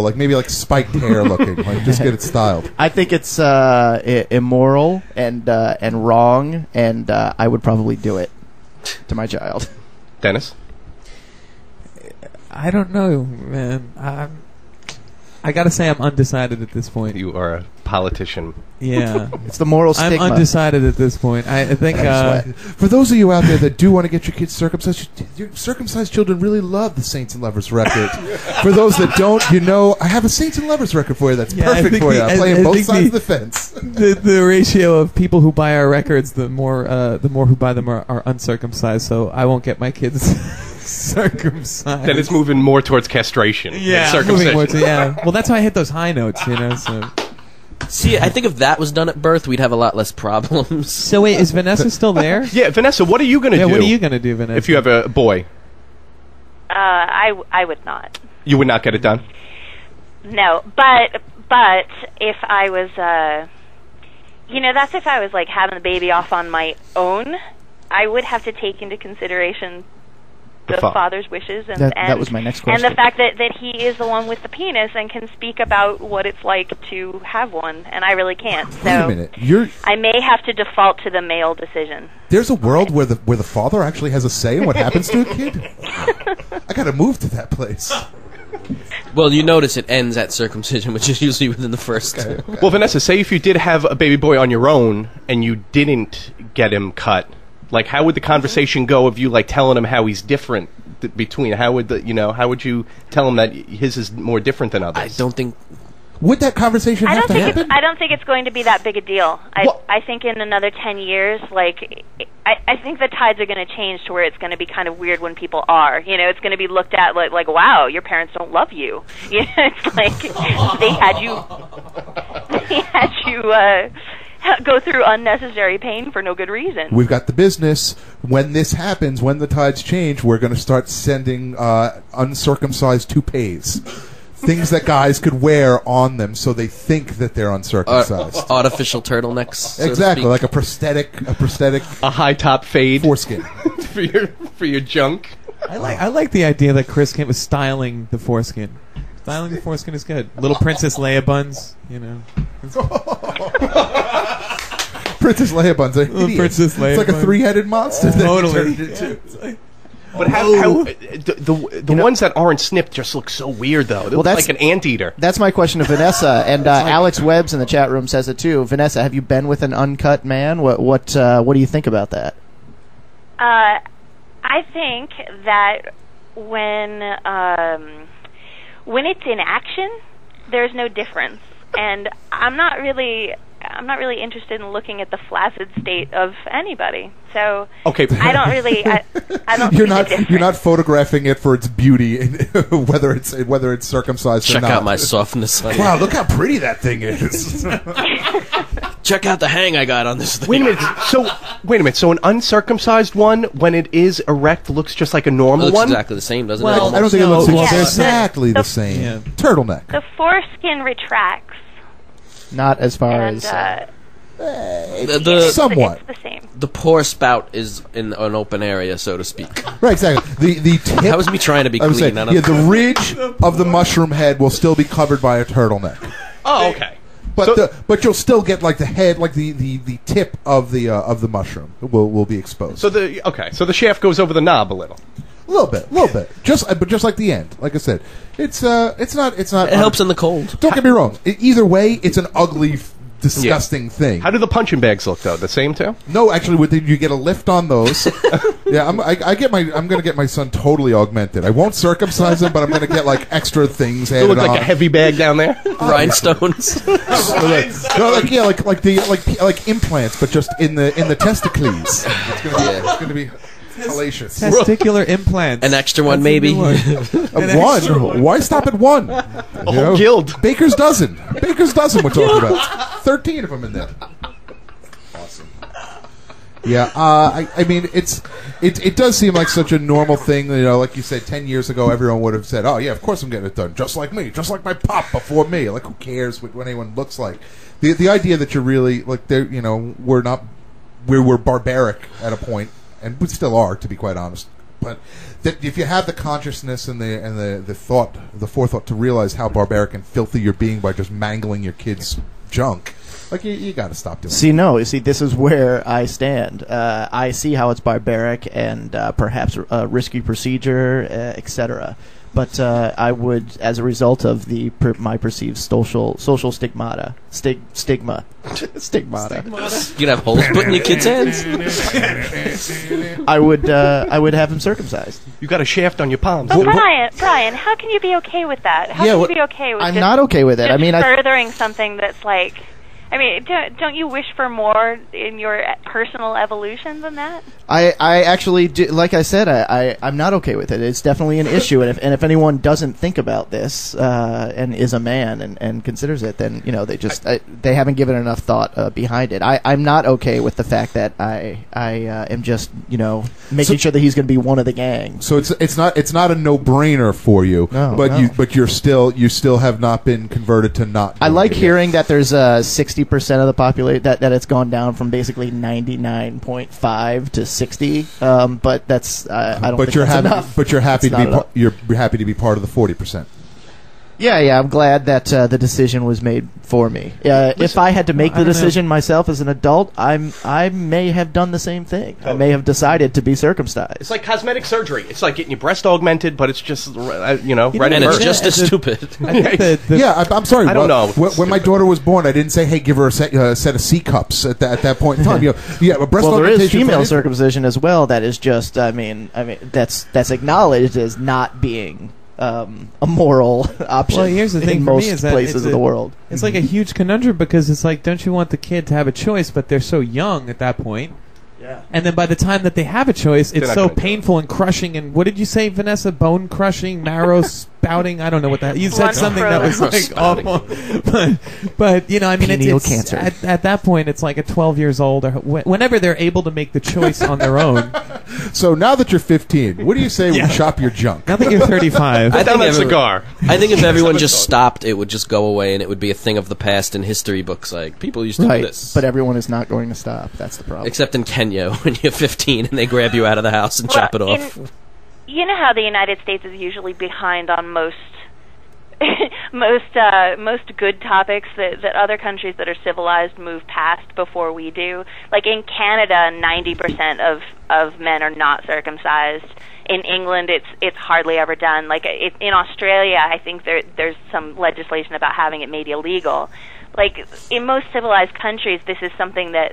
like maybe like spiked hair looking, like just get it styled. I think it's immoral and wrong, and I would probably do it to my child. Dennis? I don't know, man. I gotta say I'm undecided at this point. You are a politician. Yeah. It's the moral stigma. I'm undecided at this point. I think... For those of you out there that do want to get your kids circumcised, your circumcised children really love the Saints and Lovers record. For those that don't, I have a Saints and Lovers record for you that's perfect for you. I'm playing both sides of the fence. The ratio of people who buy our records, the more who buy them are uncircumcised, so I won't get my kids... circumcised. Then it's moving more towards castration. Yeah, circumcision. Well, that's why I hit those high notes, So. See, I think if that was done at birth, we'd have a lot less problems. So wait, is Vanessa still there? Yeah, Vanessa, what are you going to do? What are you going to do, Vanessa? If you have a boy? I would not. You would not get it done? No, but if I was, that's if I was like having the baby off on my own, I would have to take into consideration the father's wishes, and that was my next question. And the fact that he is the one with the penis and can speak about what it's like to have one, and I really can't. So wait a minute, I may have to default to the male decision. There's a world where the father actually has a say in what happens to a kid. I got to move to that place. Well, you notice it ends at circumcision, which is usually within the first. Okay. Well, Vanessa, say if you did have a baby boy on your own and you didn't get him cut. Like, how would the conversation go of you, like, telling him how he's different between? How would how would you tell him that his is more different than others? I don't think... Would that conversation have to happen? I don't think it's going to be that big a deal. I think in another 10 years, like, I think the tides are going to change to where it's going to be kind of weird when people are. It's going to be looked at like, wow, your parents don't love you. It's like they had you go through unnecessary pain for no good reason. We've got the business. When this happens, when the tides change, we're going to start sending uncircumcised toupees. Things that guys could wear on them so they think that they're uncircumcised. Artificial turtlenecks. So exactly, like a prosthetic. A high top fade. Foreskin. for your junk. I like the idea that Chris came with styling the foreskin. Styling the foreskin is good. Little Princess Leia buns, Princess Leia buns are hideous. Princess Leia it's like buns. A three-headed monster. Totally. But how the ones that aren't snipped just look so weird, though. They look like an anteater. That's my question to Vanessa, and Alex Webbs in the chat room says it too. Vanessa, have you been with an uncut man? What do you think about that? I think that when it's in action, there's no difference, and I'm not really interested in looking at the flaccid state of anybody. So okay, I don't really. I don't. You're not photographing it for its beauty, whether it's circumcised or not. Check out my softness. Wow, look how pretty that thing is. Check out the hang I got on this thing. Wait a minute. So an uncircumcised one, when it is erect, looks just like a normal one? It looks exactly the same, doesn't it? I don't think it looks Yeah, exactly the same. Yeah. Turtleneck. The foreskin retracts. Not as far And, as... somewhat. It's the same. The pore spout is in an open area, so to speak. Right, exactly. The tip... That was me trying to be clean. Saying, the ridge of the mushroom head will still be covered by a turtleneck. Oh, okay. But you'll still get like the head, like the tip of the mushroom will be exposed. So the shaft goes over the knob a little. A little bit. Just like the end. Like I said, it's not. It helps in the cold. Don't get me wrong. Either way, it's an ugly, disgusting thing. How do the punching bags look though? The same too? No, actually, you get a lift on those. Yeah, I'm going to get my son totally augmented. I won't circumcise him, but I'm going to get like extra things added It'll look like on. a heavy bag down there. Rhinestones. like implants, but just in the testicles. It's going to be hellacious. Testicular implants. An extra one, maybe. One? Why stop at one? A whole guild. Baker's dozen. We're talking about 13 of them in there. Awesome. Yeah, I mean, it does seem like such a normal thing. Like you said, 10 years ago, everyone would have said, "Oh yeah, of course I'm getting it done, just like me, just like my pop before me." Like, who cares what anyone looks like? The idea that you're really like, we're barbaric at a point. And we still are, to be quite honest. but that if you have the consciousness and the forethought to realize how barbaric and filthy you're being by just mangling your kids' junk, like you got to stop doing. See, this is where I stand. I see how it's barbaric and perhaps a risky procedure, etc. But I would, as a result of my perceived social stigmata. You'd have holes put in your kids' hands. I would have him circumcised. You got a shaft on your palms. But Brian, how can you be okay with that? How can you be okay with I'm not okay with it. just I mean, furthering something that's like... I mean, don't you wish for more in your personal evolution than that? I actually do. Like I said, I'm not okay with it. It's definitely an issue, and if anyone doesn't think about this and is a man and considers it, then they haven't given enough thought behind it. I'm not okay with the fact that I am just making sure that he's going to be one of the gang. So it's not a no-brainer for you. No, but you still have not been converted to not. I like hearing that there's 60% of the population that it's gone down from basically 99.5 to 60. But that's I don't. But think you're that's happy. enough. But you're happy It's to be. not enough. You're happy to be part of the 40%. Yeah, I'm glad that the decision was made for me. If I had to make the decision myself as an adult, I may have done the same thing. I may have decided to be circumcised. It's like cosmetic surgery. It's like getting your breast augmented, but it's just right And at it's birth. just as stupid. I think I'm sorry. I don't know. When my daughter was born, I didn't say, "Hey, give her a set of C cups." At that point in time, but breast Well, there is augmentation female for- circumcision as well. That is just, I mean, that's acknowledged as not being a moral option. Well, here's the thing in for me most is that places of the world. It's like a huge conundrum because it's like, don't you want the kid to have a choice? But they're so young at that point. Yeah. And then by the time that they have a choice, it's not so gonna do it. painful and crushing. And what did you say, Vanessa? Bone crushing, marrow spouting. I don't know what that. You said Blood something that was like spouting. awful. But I mean, Pineal it's cancer. at that point, it's like at 12 years old or whenever they're able to make the choice on their own. So now that you're 15, what do you say we shop your junk? Now that you're 35, I Down think that everyone- cigar. I think if everyone just stopped, it would just go away, and it would be a thing of the past in history books. Like people used to Right, do this, but everyone is not going to stop. That's the problem. except in Kenya when you're 15 and they grab you out of the house and chop it off. You know how the United States is usually behind on most most good topics that other countries that are civilized move past before we do. Like in Canada, 90% of men are not circumcised. In England, it's hardly ever done. Like in Australia, I think there's some legislation about having it made illegal. Like in most civilized countries, this is something that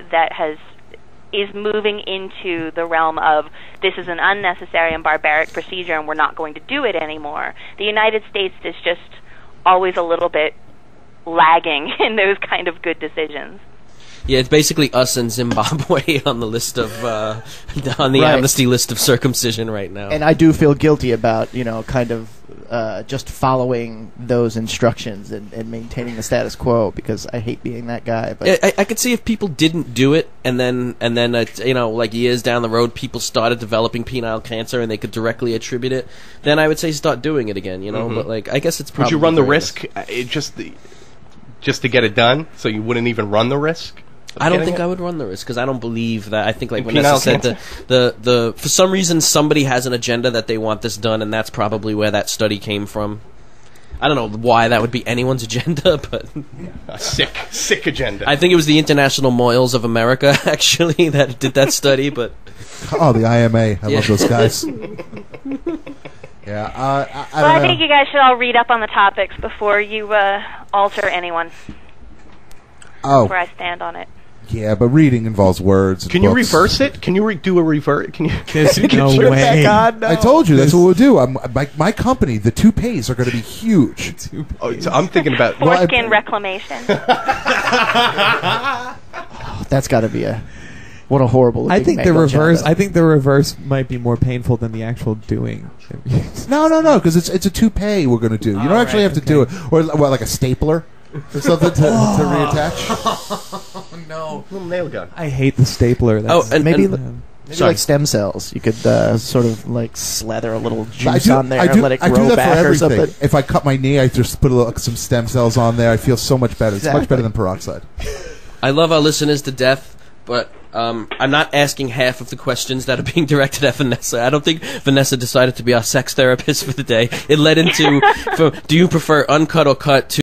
is moving into the realm of this is an unnecessary and barbaric procedure and we're not going to do it anymore. The United States is just always a little bit lagging in those kind of good decisions. Yeah, it's basically us and Zimbabwe on the list of on the Right. amnesty list of circumcision right now. And I do feel guilty about, kind of just following those instructions and maintaining the status quo because I hate being that guy. But I could see if people didn't do it, and then like years down the road, people started developing penile cancer, and they could directly attribute it. Then I would say start doing it again, But like, I guess it's Would probably you run the very- risk just to get it done, so you wouldn't even run the risk? I don't think I would run the risk because I don't believe that. I think, like And Vanessa penile said, the for some reason somebody has an agenda that they want this done, and that's probably where that study came from. I don't know why that would be anyone's agenda, but A sick agenda. I think it was the International Moils of America actually that did that study. But Oh, the IMA. I Yeah. love those guys. Yeah, I Well, don't I know. think you guys should all read up on the topics before you alter anyone, Oh, where I stand on it. yeah, but reading involves words. And Can you books. reverse it? Can you do a revert? Can you? there's no Turn way. I told you that's what we'll do. My company, the toupees are going to be huge. Oh, so I'm thinking about. Well, Foreskin reclamation. that's got to be what a horrible. I think the mango reverse. agenda. I think the reverse might be more painful than the actual doing. No, because it's a toupee we're going to do. You don't actually have to do it, or like a stapler or something to reattach. No, Little nail gun. I hate the stapler. That's, and maybe Sorry. like stem cells. You could sort of like slather a little I juice do, on there I do, and let it I do grow that back for or everything. something. If I cut my knee, I just put some stem cells on there. I feel so much better. It's much Exactly. better than peroxide. I love our listeners to death, but I'm not asking half of the questions that are being directed at Vanessa. I don't think Vanessa decided to be our sex therapist for the day. It led into, do you prefer uncut or cut, to